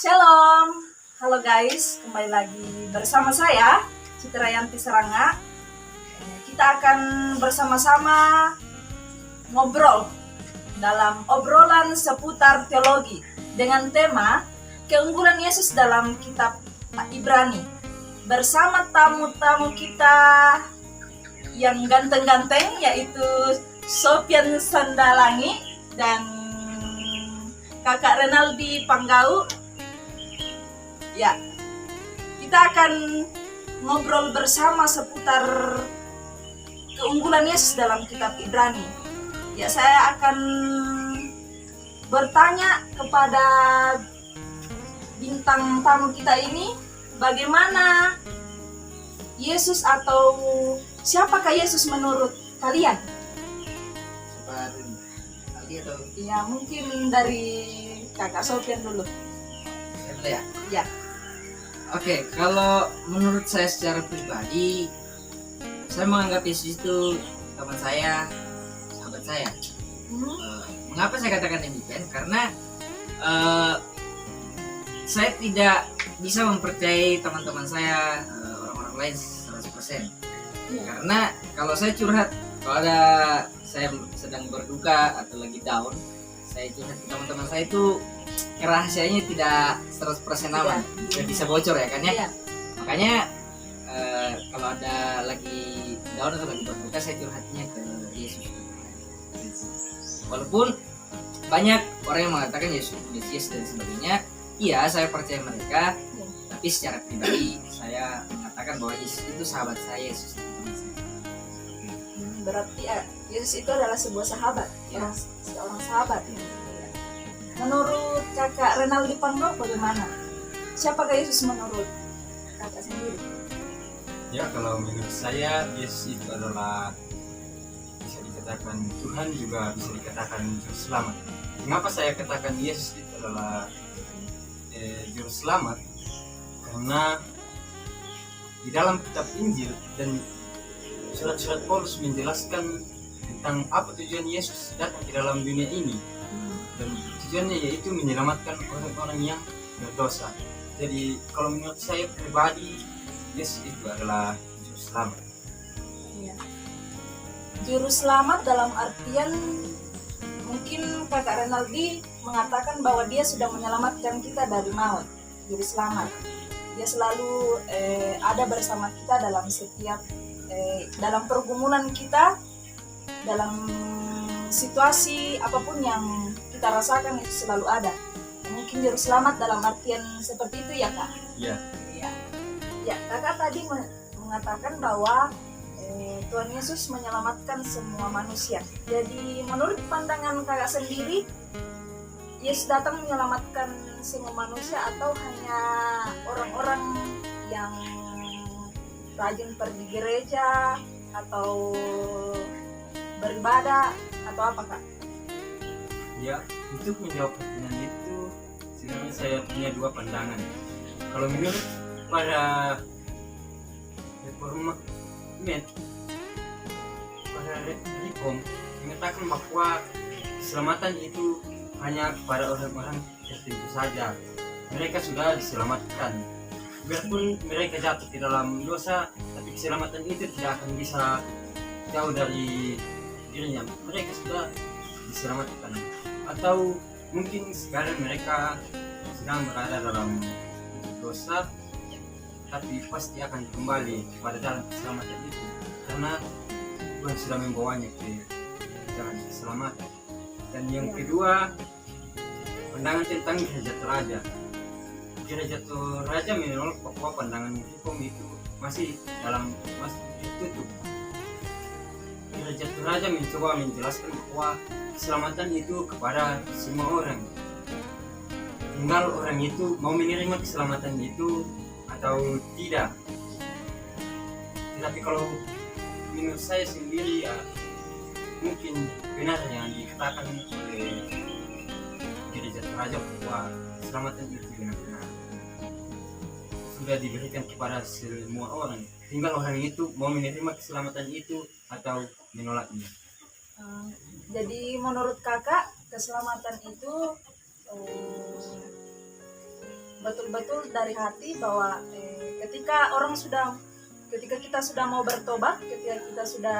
Shalom, halo guys, kembali lagi bersama saya Citrayanti Seranga. Kita akan bersama-sama ngobrol dalam obrolan seputar teologi dengan tema keunggulan Yesus dalam kitab Ibrani. Bersama tamu-tamu kita yang ganteng-ganteng, yaitu Sofian Sandalangi dan Kakak Renaldi Panggau. Ya, kita akan ngobrol bersama seputar keunggulan Yesus dalam kitab Ibrani. Ya, saya akan bertanya kepada bintang tamu kita ini, bagaimana Yesus atau siapakah Yesus menurut kalian? Ya, mungkin dari Kakak Sofian dulu. Ya. Ya. Oke, kalau menurut saya secara pribadi, saya menganggap Yesus itu teman saya, sahabat saya. Mengapa saya katakan demikian? Karena saya tidak bisa mempercayai teman-teman saya, orang-orang lain 100%. Karena kalau saya curhat, kalau ada saya sedang berduka atau lagi down, saya curhat ke teman-teman saya itu rahasianya tidak 100% aman, tidak bisa bocor ya kan ya. Iya. Makanya kalau ada lagi down atau lagi berduka, saya curhatnya ke Yesus. Walaupun banyak orang yang mengatakan Yesus Mesias dan sebagainya, iya saya percaya mereka, tapi secara pribadi saya mengatakan bahwa Yesus itu sahabat saya, Yesus itu teman saya. Berarti Yesus itu adalah sebuah sahabat, Ya. seorang sahabat. Menurut Kakak Renaldi Panggau bagaimana? Siapakah Yesus menurut Kakak sendiri? Ya, kalau menurut saya Yesus itu adalah bisa dikatakan Tuhan, juga bisa dikatakan juru selamat. Mengapa saya katakan Yesus itu adalah juru selamat? Karena di dalam kitab Injil dan surat-surat Paulus menjelaskan tentang apa tujuan Yesus datang ke dalam dunia ini, dan tujuannya yaitu menyelamatkan orang-orang yang berdosa. Jadi kalau menurut saya pribadi, Yesus itu adalah juru selamat. Ya. Juru selamat dalam artian mungkin Kakak Renaldi mengatakan bahwa dia sudah menyelamatkan kita dari maut. Juru selamat, dia selalu ada bersama kita dalam setiap dalam pergumulan kita, dalam situasi apapun yang kita rasakan, itu selalu ada. Mungkin juru selamat dalam artian seperti itu ya Kak? Ya. Ya, Kakak tadi mengatakan bahwa Tuhan Yesus menyelamatkan semua manusia. Jadi menurut pandangan Kakak sendiri, Yesus datang menyelamatkan semua manusia atau hanya orang-orang yang rajin pergi gereja atau beribadah atau apa Kak? Ya, untuk menjawab pertanyaan itu sebenarnya saya punya dua pandangan. Kalau menurut para reformat, para reform mengatakan bahwa keselamatan itu hanya kepada orang-orang tertentu saja. Mereka sudah diselamatkan. Biarpun mereka jatuh di dalam dosa, tapi keselamatan itu tidak akan bisa jauh dari dirinya. Mereka sudah diselamatkan. Atau mungkin sekarang mereka sedang berada dalam dosa, tapi pasti akan kembali pada dalam keselamatan itu, karena Tuhan sudah membawanya ke jalan keselamatan. Dan yang kedua, pandangan tentang derajat raja. Derajat raja menolak bahwa pandangan hukum itu masih tertutup. Derajat raja mencoba menjelaskan bahwa keselamatan itu kepada semua orang. Tinggal orang itu mau menerima keselamatan itu atau tidak. Tetapi kalau menurut saya sendiri, ya mungkin benar yang dikatakan oleh derajat raja bahwa keselamatan itu benar-benar sudah diberikan kepada semua orang. Tinggal orang itu mau menerima keselamatan itu atau menolaknya. Jadi menurut Kakak keselamatan itu betul-betul dari hati bahwa ketika kita sudah mau bertobat, ketika kita sudah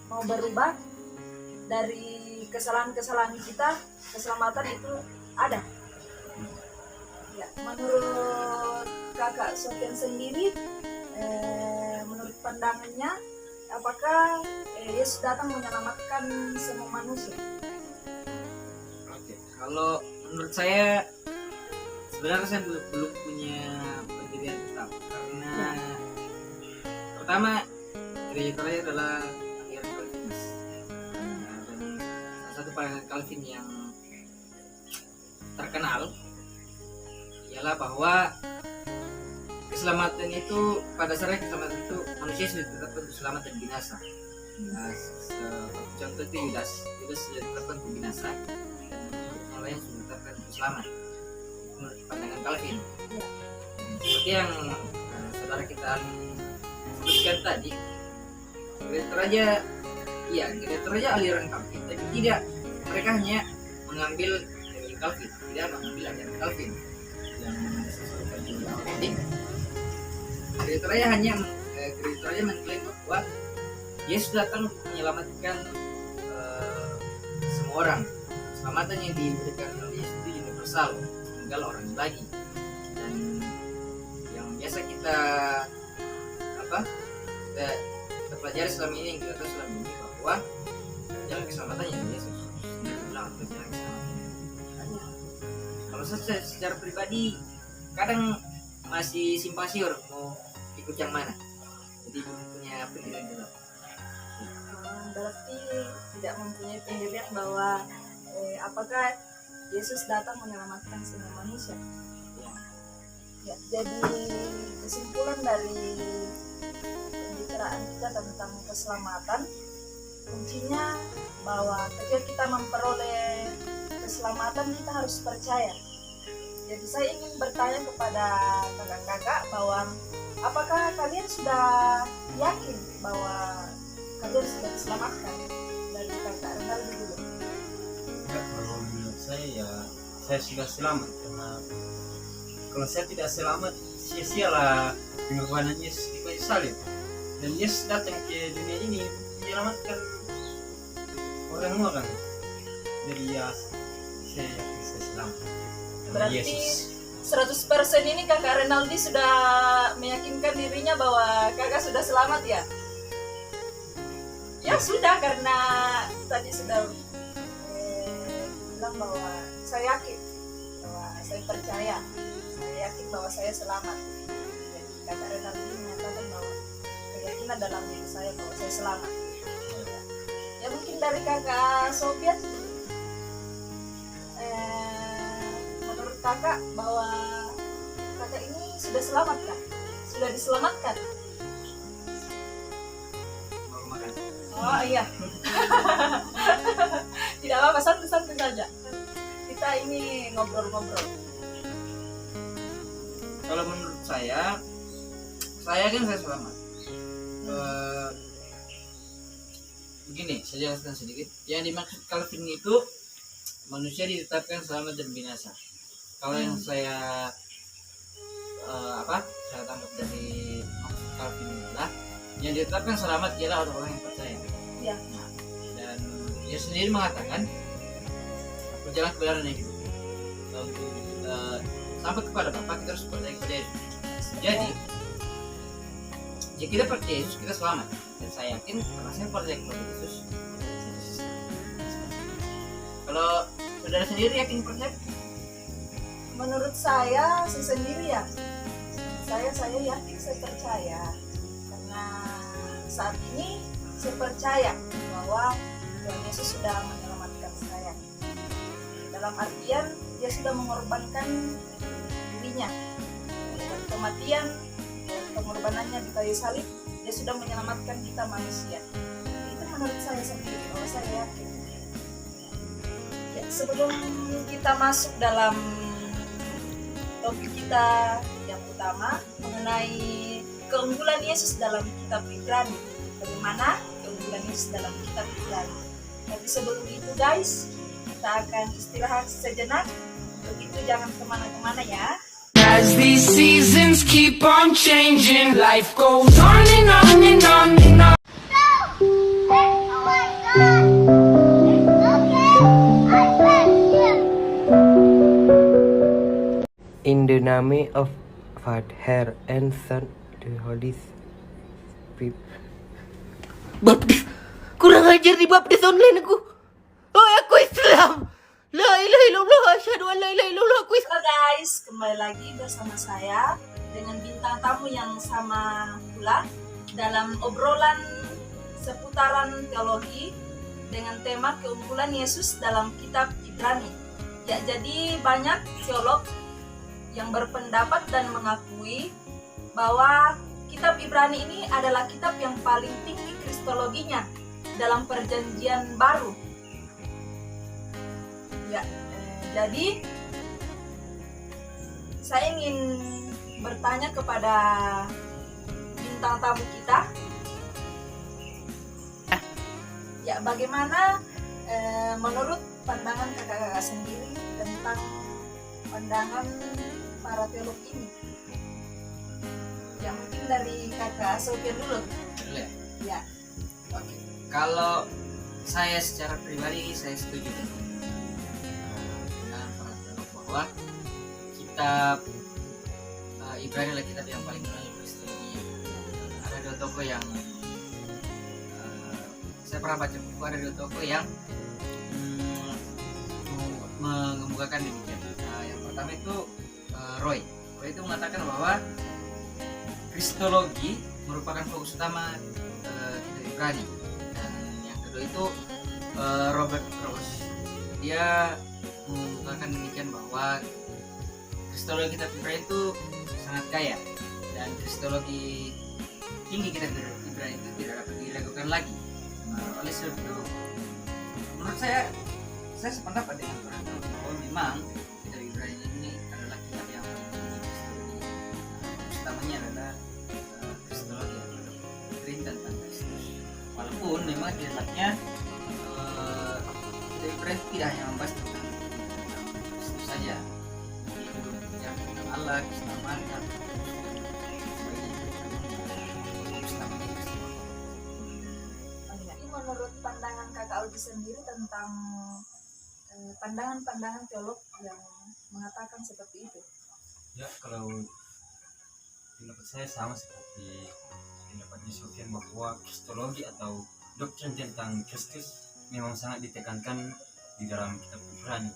mau berubah dari kesalahan-kesalahan kita, keselamatan itu ada. Ya, menurut kakak Sofian sendiri, menurut pandangannya, apakah Yesus datang menyelamatkan semua manusia? Oke, kalau menurut saya sebenarnya saya belum punya pendirian tetap karena pertama gereja Korea adalah aliran Calvinis. Dan salah satu pandangan Calvin yang terkenal ialah bahwa keselamatan itu, pada dasarnya keselamatan itu manusia sudah ditetapkan untuk selamat dan binasa. Nah, contoh itu Yudas sudah ditetapkan untuk binasa dan yang lain sudah ditetapkan untuk selamat menurut pandangan Calvin. Seperti yang saudara kita sebutkan tadi, gereja Toraja aliran Calvin, tapi tidak, mereka hanya mengambil dari Calvin, tidak mengambil ajaran Calvin yang sesuai dengan autentik. Gereja Toraja mengklaim bahwa Yesus datang untuk menyelamatkan semua orang. Keselamatan yang diberikan oleh Yesus itu universal, tinggal orang lagi. Dan yang biasa kita pelajari selama ini, yang kita tahu selama ini, bahwa jalan keselamatan yang Yesus bilang atau jalan keselamatan hanya. Kalau saya secara pribadi kadang masih simpang siur mau ikut yang mana, jadi belum punya pendirian tetap. Berarti tidak mempunyai pendirian bahwa apakah Yesus datang menyelamatkan semua manusia. Ya, jadi kesimpulan dari pembicaraan kita tentang keselamatan, kuncinya bahwa ketika kita memperoleh keselamatan, kita harus percaya. Jadi saya ingin bertanya kepada kakak-kakak bahwa apakah kalian sudah yakin bahwa kalian sudah diselamatkan? Dari kakak Renaldi dulu. Ya, kalau menurut saya ya saya sudah selamat, karena kalau saya tidak selamat sia-sialah pengorbanan Yesus di kayu salib. Dan Yesus datang ke dunia ini menyelamatkan orang-orang. Jadi ya saya yakin saya selamat. Berarti Yesus. 100% ini kakak Renaldi sudah meyakinkan dirinya bahwa kakak sudah selamat ya? Ya sudah, karena tadi sudah bilang bahwa saya yakin, bahwa saya percaya, saya yakin bahwa saya selamat. Jadi kakak Renaldi menyatakan bahwa keyakinan dalam diri saya bahwa saya selamat. Ya mungkin dari kakak Sofian, menurut kakak bahwa kakak ini sudah selamat kan? Sudah diselamatkan? Mau makan? Oh iya. Tidak apa-apa, santai-santai saja. Kita ini ngobrol-ngobrol. Kalau menurut saya kan saya selamat. Begini, saya jelaskan sedikit. Yang dimaksud Calvin itu manusia ditetapkan selamat dan binasa. Kalau yang saya tangkap dari maksud Calvin adalah yang ditetapkan selamat ialah orang-orang yang percaya. Ya. Dan dia sendiri mengatakan berjalan kebenaran yang hidup. Sampai kepada Bapa kita harus percaya kepada Yesus. Jadi jika kita percaya Yesus, kita selamat. Dan saya yakin karena saya percaya kepada Yesus. Kalau saudara sendiri yakin percaya? Menurut saya sendiri ya, saya yakin, saya percaya, karena saat ini saya percaya bahwa Tuhan Yesus sudah menyelamatkan saya. Dalam artian dia sudah mengorbankan dirinya, dan kematian, pengorbanannya di kayu salib, dia sudah menyelamatkan kita manusia. Itu menurut saya sendiri, bahwa saya yakin. Ya, sebelum kita masuk dalam topik kita yang utama mengenai keunggulan Yesus dalam kitab Ibrani, bagaimana keunggulan Yesus dalam kitab Ibrani. Tapi sebelum itu guys, kita akan istirahat sejenak. Begitu jangan kemana-kemana ya. As these seasons keep on changing, life goes on and on and on and on. In the name of Father and Son, the Holy Spirit. Baptis. Kurang ajar di baptis online aku. Oh, aku Islam. La ilaha illallah, asyhadu an la ilaha illallah, aku Islam. Halo guys, kembali lagi bersama saya dengan bintang tamu yang sama pula dalam obrolan seputaran teologi dengan tema keunggulan Yesus dalam kitab Ibrani. Ya, jadi banyak teolog yang berpendapat dan mengakui bahwa kitab Ibrani ini adalah kitab yang paling tinggi kristologinya dalam perjanjian baru. Ya, jadi saya ingin bertanya kepada bintang tamu kita, ya bagaimana menurut pandangan kakak-kakak sendiri tentang pandangan para teolog ini? Ya mungkin dari kakak Sofian dulu. Boleh? Ya. Oke. Kalau saya secara pribadi saya setuju dengan para teolog bahwa kitab Ibrani adalah kitab yang paling mengenal kristologi. Ada dua tokoh yang saya pernah baca buku, ada dua tokoh yang mengemukakan demikian. Yang pertama itu Roy itu mengatakan bahwa kristologi merupakan fokus utama kitab Ibrani. Dan yang kedua itu Robert Rose, dia mengatakan demikian bahwa kristologi kitab Ibrani itu sangat kaya dan kristologi tinggi kitab Ibrani itu tidak dapat diragukan lagi. Oleh sebab itu menurut saya sependapat dengan orang itu bahwa memang kitab Ibrani ini adalah kitab yang paling tinggi kristologi. Utamanya adalah kristologi atau doktrin tentang Kristus. Walaupun memang di dalamnya kitab Ibrani tidak hanya membahas tentang Kristus saja, yaitu bicara tentang Allah, keselamatan, menurut pandangan kakak Aldi sendiri tentang pandangan-pandangan teolog yang mengatakan seperti itu? Ya, kalau pendapat saya sama seperti pendapatnya Sofian bahwa kristologi atau doktrin tentang Kristus memang sangat ditekankan di dalam kitab Ibrani.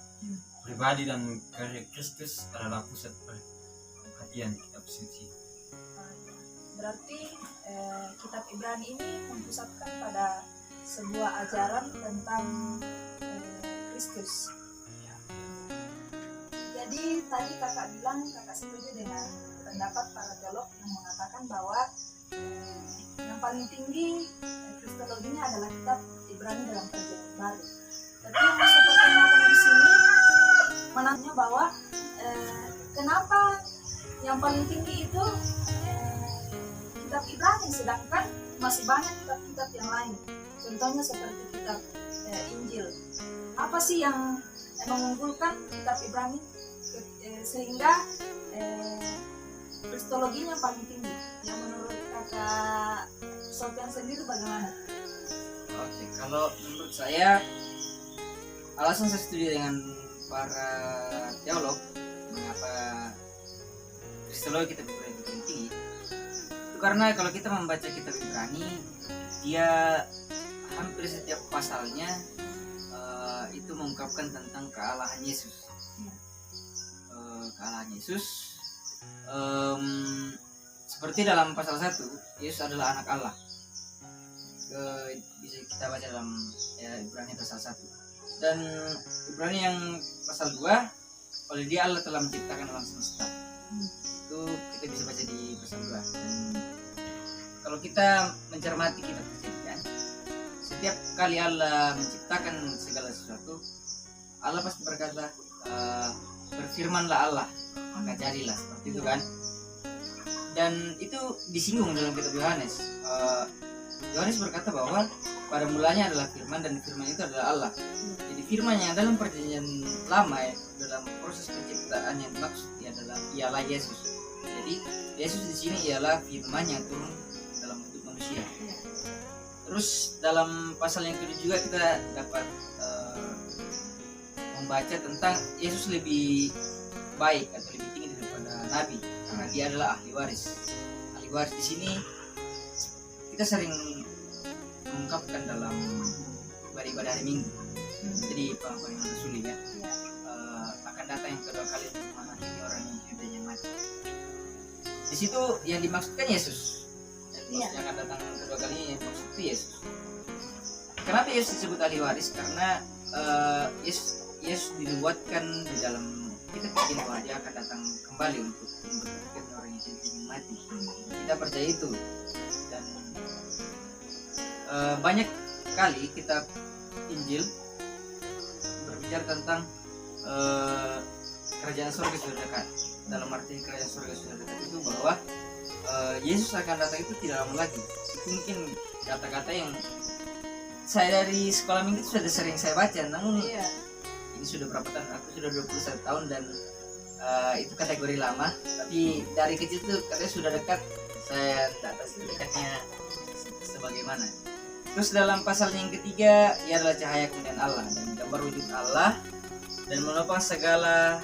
Pribadi dan karya Kristus adalah pusat perhatian kitab suci. Berarti kitab Ibrani ini mempusatkan pada sebuah ajaran tentang Kristus. Jadi tadi kakak bilang kakak setuju dengan pendapat para teolog yang mengatakan bahwa yang paling tinggi kristologinya adalah kitab Ibrani dalam perjanjian baru. Tapi yang saya pertanyakan di sini menanya bahwa kenapa yang paling tinggi itu kitab Ibrani, sedangkan masih banyak kitab-kitab yang lain. Contohnya seperti kitab Injil. Apa sih yang mengunggulkan kitab Ibrani sehingga kristologinya paling tinggi? Yang menurut kakak Sofian sendiri bagaimana? Oke, kalau menurut saya alasan saya setuju dengan para teolog mengapa kristologi kitab Ibrani itu penting itu karena kalau kita membaca kitab Ibrani, dia hampir setiap pasalnya itu mengungkapkan tentang kealahan Yesus. Kealahan Yesus seperti dalam pasal 1, Yesus adalah anak Allah. Bisa kita baca dalam Ibrani pasal 1. Dan Ibrani yang pasal 2, oleh dia Allah telah menciptakan alam semesta. Itu kita bisa baca di pasal 2. Dan kalau kita mencermati kitab Kejadian, setiap kali Allah menciptakan segala sesuatu, Allah pasti berkata, berfirmanlah Allah, maka jadilah, seperti itu kan. Dan itu disinggung dalam kitab Yohanes. Yohanes berkata bahwa pada mulanya adalah firman dan firman itu adalah Allah. Jadi firman yang dalam perjanjian lama dalam proses penciptaan yang dimaksud di ialah Yesus. Jadi Yesus di sini ialah firman yang turun dalam bentuk manusia. Terus dalam pasal yang kedua juga kita dapat membaca tentang Yesus lebih baik atau lebih tinggi daripada nabi karena dia adalah ahli waris. Ahli waris di sini kita sering mengungkapkan dalam ibadah hari Minggu. Jadi pengakuan iman rasuli ya. Akan datang yang kedua kali untuk menghakimi orang yang hidupnya mati. Di situ yang dimaksudkan Yesus. Yang akan datang kedua kali yang dimaksud itu Yesus. Kenapa Yesus disebut ahli waris? Karena Yesus dinubuatkan di dalam kitab ini bahwa dia akan datang kembali untuk membangkitkan orang yang hidupnya mati. Kita percaya itu. Dan banyak kali kitab Injil berbicara tentang kerajaan surga sudah dekat. Dalam arti kerajaan surga sudah dekat itu bahwa Yesus akan datang itu tidak lama lagi. Itu mungkin kata-kata yang saya dari sekolah minggu itu sudah sering saya baca. Namun ini sudah berapa tahun? Aku sudah 21 tahun dan itu kategori lama. Tapi dari kecil itu katanya sudah dekat. Saya tidak tahu dekatnya sebagaimana. Terus dalam pasal yang ketiga, ia adalah cahaya kemuliaan Allah dan gambar wujud Allah dan menopang segala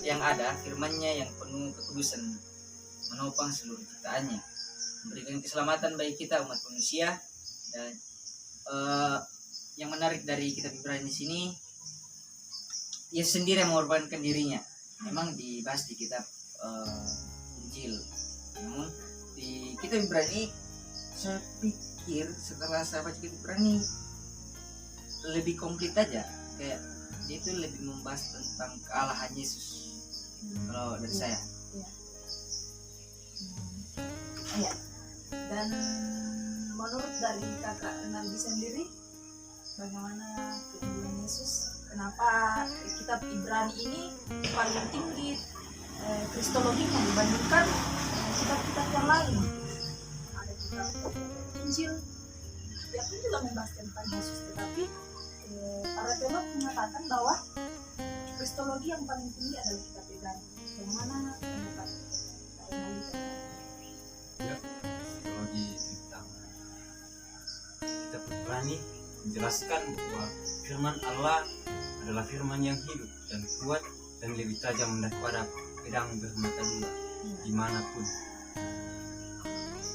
yang ada, firman-Nya yang penuh kekudusan, menopang seluruh ciptaannya, memberikan keselamatan bagi kita umat manusia. Dan yang menarik dari kitab Ibrani di sini, Yesus sendiri yang mengorbankan dirinya. Memang dibahas di kitab Injil, namun di kitab Ibrani saya pikir setelah saya baca kitab Ibrani lebih komplit aja, kayak dia itu lebih membahas tentang kealahan Yesus kalau dari saya. Iya. Dan menurut dari kakak Renaldi sendiri, bagaimana keunggulan Yesus? Kenapa kitab Ibrani ini paling tinggi kristologinya dibandingkan kitab-kitab yang lain? Ada kitab Injil, dia pun juga membahas tentang Yesus, tetapi para teolog mengatakan bahwa kristologi yang paling tinggi adalah kitab Ibrani. Bagaimana pendapat Renaldi? Ya, psikologi tentang kitab Ibrani menjelaskan bahwa firman Allah adalah firman yang hidup dan kuat dan lebih tajam daripada pedang bermata dua dimanapun.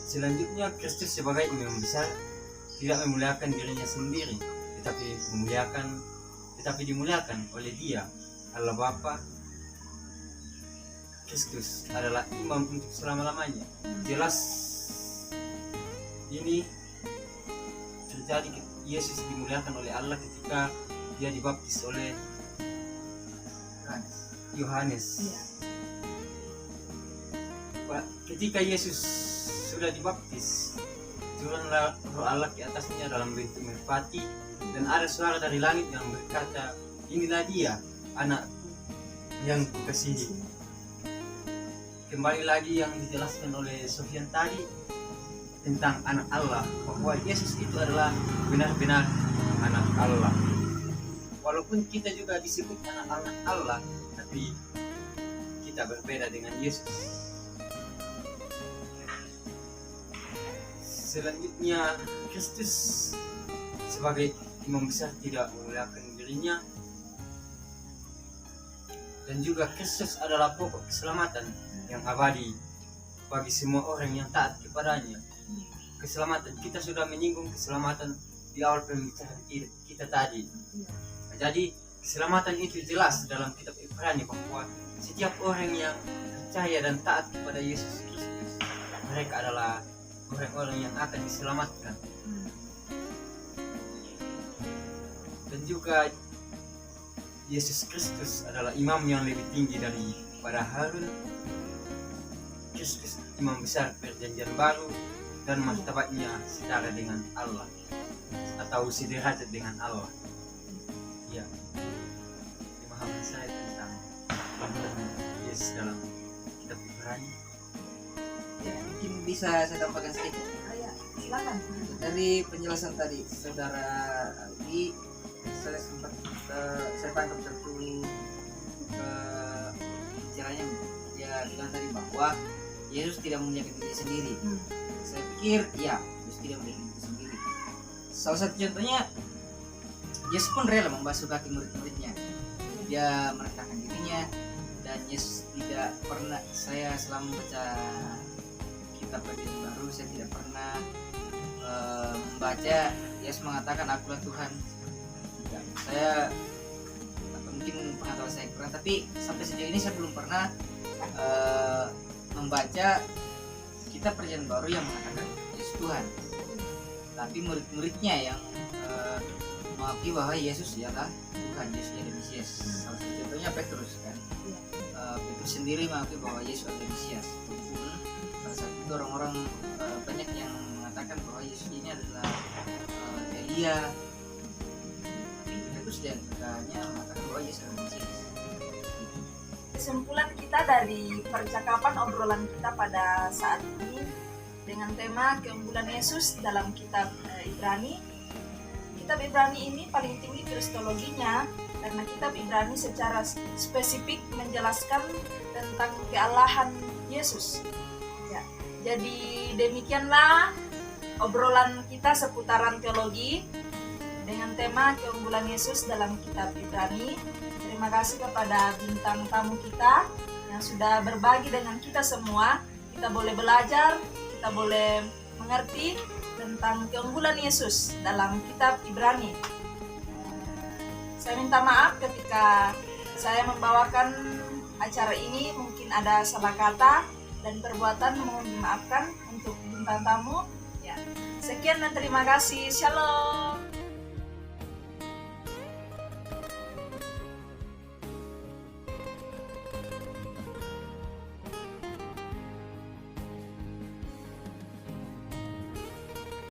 Selanjutnya, Kristus sebagai imam besar tidak memuliakan dirinya sendiri, tetapi dimuliakan oleh Dia, Allah Bapa. Kristus adalah imam untuk selama-lamanya. Jelas ini terjadi. Yesus dimuliakan oleh Allah ketika dia dibaptis oleh Yohanes. Ketika Yesus sudah dibaptis, turunlah Roh Allah ke atasnya dalam bentuk merpati, dan ada suara dari langit yang berkata, "Inilah Dia, anakku yang kukasihi." Kembali lagi yang dijelaskan oleh Sofian tadi tentang anak Allah, bahwa Yesus itu adalah benar-benar anak Allah. Walaupun kita juga disebut anak-anak Allah, tapi kita berbeda dengan Yesus. Selanjutnya, Kristus sebagai imam besar tidak memuliakan dirinya, dan juga Kristus adalah pokok keselamatan yang abadi bagi semua orang yang taat kepadanya. Keselamatan, kita sudah menyinggung keselamatan di awal pembicaraan kita tadi. Jadi keselamatan itu jelas dalam kitab Ibrani bahwa setiap orang yang percaya dan taat kepada Yesus Kristus, mereka adalah orang-orang yang akan diselamatkan. Dan juga Yesus Kristus adalah imam yang lebih tinggi daripada Harun. Kristus imam besar perjanjian baru dan martabatnya setara dengan Allah atau sederajat dengan Allah. Ya, pemahaman saya tentang Yesus dalam kitab Ibrani. Ya, mungkin bisa saya tambahkan sedikit. Silakan. Dari penjelasan tadi saudara Aldi, saya sempat saya tangkap satu bicaranya dia bilang tadi bahwa Yesus tidak memuliakan diri sendiri. Saya pikir ya, Yesus tidak memuliakan diri sendiri. Salah satu contohnya, Yesus pun rela membasuh kaki murid-muridnya. Dia merendahkan dirinya, dan Yesus tidak pernah, saya selama membaca kitab Perjanjian Baru, saya tidak pernah membaca Yesus mengatakan akulah Tuhan. Tidak. Saya, atau mungkin pengetahuan saya kurang, tapi sampai sejauh ini saya belum pernah membaca kitab Perjanjian Baru yang mengatakan Yesus Tuhan. Tapi murid-muridnya yang mengakui bahwa Yesus ialah Tuhan, Yesus ialah Mesias. Salah satu contohnya Petrus kan. Petrus sendiri mengakui bahwa Yesus adalah Mesias. Pada saat itu orang-orang banyak yang mengatakan bahwa Yesus ini adalah Elia. Tapi Petrus dan hanya mengatakan bahwa Yesus adalah Mesias. Kesimpulan kita dari percakapan obrolan kita pada saat ini dengan tema keunggulan Yesus dalam kitab Ibrani. Kitab Ibrani ini paling tinggi kristologinya karena kitab Ibrani secara spesifik menjelaskan tentang kealahan Yesus. Ya, jadi demikianlah obrolan kita seputaran teologi dengan tema keunggulan Yesus dalam kitab Ibrani. Terima kasih kepada bintang tamu kita yang sudah berbagi dengan kita semua. Kita boleh belajar, kita boleh mengerti tentang keunggulan Yesus dalam kitab Ibrani. Saya minta maaf ketika saya membawakan acara ini mungkin ada salah kata dan perbuatan, mohon dimaafkan untuk bintang tamu. Ya. Sekian dan terima kasih. Shalom.